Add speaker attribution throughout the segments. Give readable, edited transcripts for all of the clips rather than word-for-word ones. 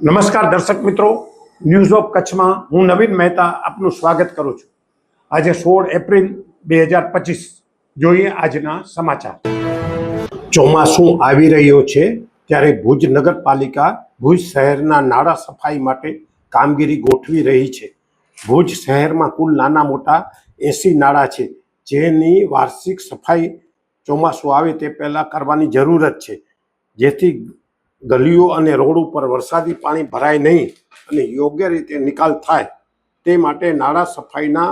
Speaker 1: નમસ્કાર દર્શક મિત્રો, ન્યૂઝ ઓફ કચ્છમાં હું નવીન મહેતા આપનું સ્વાગત કરું છું। આજે 16 એપ્રિલ 2025 જોઈએ આજના સમાચાર। ચોમાસું આવી રહ્યો છે ત્યારે ભુજ નગરપાલિકા ભુજ શહેરના નાળા સફાઈ માટે કામગીરી ગોઠવી રહી છે। ભુજ શહેરમાં કુલ નાના મોટા 80 નાળા છે, જેની વાર્ષિક સફાઈ ચોમાસું આવે તે પહેલાં કરવાની જરૂરત છે, જેથી ગલીઓ અને રોડ ઉપર વરસાદી પાણી ભરાય નહીં અને યોગ્ય રીતે નિકાલ થાય તે માટે નાળા સફાઈના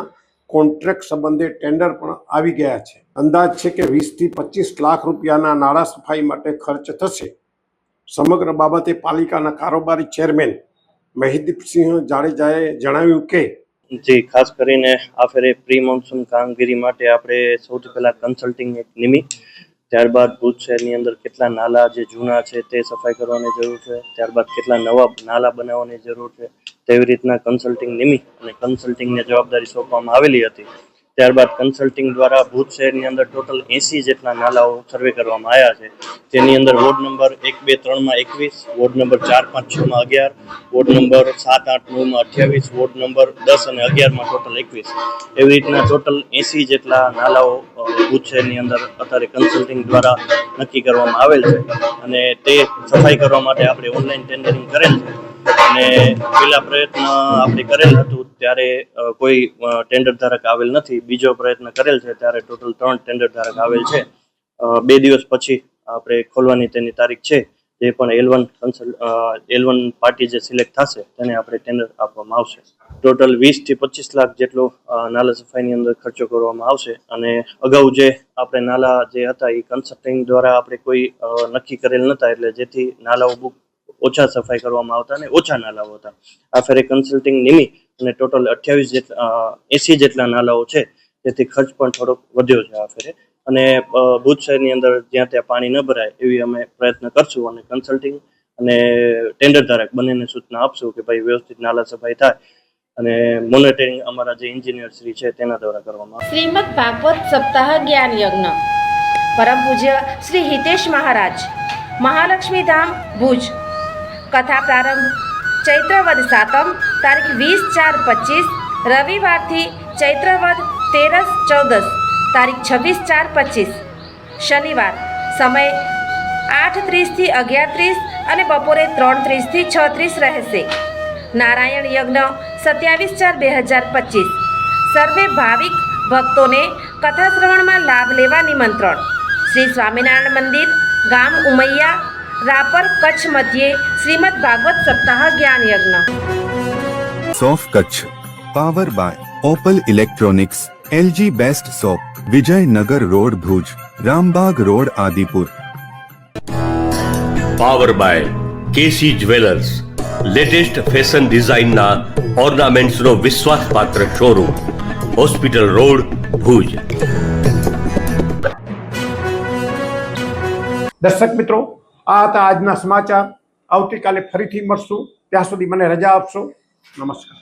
Speaker 1: કોન્ટ્રાક્ટ સંબંધે ટેન્ડર પણ આવી ગયા છે। અંદાજ છે કે 20 થી 25 લાખ રૂપિયાના નાળા સફાઈ માટે ખર્ચ થશે। સમગ્ર બાબતે પાલિકાના કારોબારી ચેરમેન મહિદીપસિંહ જાડેજાએ જણાવ્યું કે
Speaker 2: જી ખાસ કરીને આ ફેરે પ્રી મોન્સૂન કામગીરી માટે આપણે સૌથી પહેલા કન્સલ્ટિંગ એક નિમી, ત્યારબાદ ભુજ શહેરની અંદર કેટલા નાલા જે જૂના છે તે સફાઈ કરવાની જરૂર છે, ત્યારબાદ કેટલા નવા નાલા બનાવવાની જરૂર છે તેવી રીતના કન્સલ્ટિંગ નિમી અને કન્સલ્ટિંગને જવાબદારી સોંપવામાં આવેલી હતી। ત્યારબાદ કન્સલ્ટિંગ દ્વારા ભુજ શહેરની અંદર ટોટલ 80 જેટલા નાલાઓ સર્વે કરવામાં આવ્યા છે, જેની અંદર ward number 1, 2, 3માં 21, ward number 4, 5, 6માં 11, ward number 7, 8, 9માં 28, ward number 10 અને 11માં ટોટલ 21, એવી રીતના ટોટલ 80 જેટલા નાલાઓ ભુજ શહેરની અંદર અત્યારે કન્સલ્ટિંગ દ્વારા નક્કી કરવામાં આવેલ છે અને તે સફાઈ કરવા માટે આપણે ઓનલાઈન ટેન્ડરિંગ કરેલ છે અને પહેલા પ્રયત્ન આપણે કરેલ હતું ત્યારે કોઈ ટેન્ડર ધારક આવેલ નથી, બીજો પ્રયત્ન કરેલ છે ત્યારે ટોટલ 3 ટેન્ડર ધારક આવેલ છે। 2 દિવસ પછી આપણે ખોલવાની તેની તારીખ છે, જે પણ L1 પાર્ટી જે સિલેક્ટ થશે તેને આપણે ટેન્ડર આપવામાં આવશે। ટોટલ 20 થી 25 લાખ જેટલો નાલા સફાઈની અંદર ખર્ચો કરવામાં આવશે અને અગાઉ જે આપણે નાલા જે હતા એ કન્સલ્ટિંગ દ્વારા આપણે કોઈ નક્કી કરેલ નહોતા, એટલે જેથી નાલાઓ ઓછા સફાઈ કરવામાં આવતા અને ઓછા નાલાઓ હતા। આ ફેરે કન્સલ્ટિંગ નિમી અને ટોટલ 80 જેટલા નાલાઓ છે, તેથી ખર્ચ પણ થોડોક વધ્યો છે આ ફેરે અને ભુજ શહેરની અંદર જ્યાં ત્યાં પાણી ન ભરાય એવી અમે પ્રયત્ન કરશું અને કન્સલ્ટિંગ અને ટેન્ડર ધારક બંનેને સૂચના આપશું કે ભાઈ વ્યવસ્થિત નાલા સફાઈ થાય અને મોનિટરિંગ અમારા જે એન્જિનિયર શ્રી છે તેના દ્વારા કરવામાં આવે।
Speaker 3: શ્રીમદ ભાગવત સપ્તાહ જ્ઞાન યજ્ઞ પરમ પૂજ્ય શ્રી હિતેશ મહારાજ, મહાલક્ષ્મી ધામ ભુજ। કથા પ્રારંભ ચૈત્રવદ સાતમ તારીખ 20/4/25 રવિવારથી ચૈત્રવદ 13/14 તારીખ 26/4/25 શનિવાર, સમય 8:30 થી 11:30 અને બપોરે 3:30 થી 6:30 રહેશે। નારાયણ યજ્ઞ 27/4/2025 સર્વે ભાવિક ભક્તોને કથા શ્રવણમાં લાભ લેવા નિમંત્રણ। શ્રી સ્વામિનારાયણ મંદિર, ગામ ઉમૈયા, રાપર, કચ્છ મધ્યે શ્રીમદ ભાગવત સપ્તાહ જ્ઞાન યજ્ઞ।
Speaker 4: સોફ Kutch power by Opal electronics, LG best shop, Vijaynagar road Bhuj, Rambagh road Adipur.
Speaker 5: Power by K C jewellers, latest fashion ડિઝાઇનના ઓર્નામેન્ટ્સનો વિશ્વાસપાત્ર શોરૂમ, હોસ્પિટલ રોડ ભુજ।
Speaker 1: દર્શક મિત્રો, આ હતા આજના સમાચાર। આવતીકાલે ફરીથી મળશું, ત્યાં સુધી મને રજા આપશો। નમસ્કાર।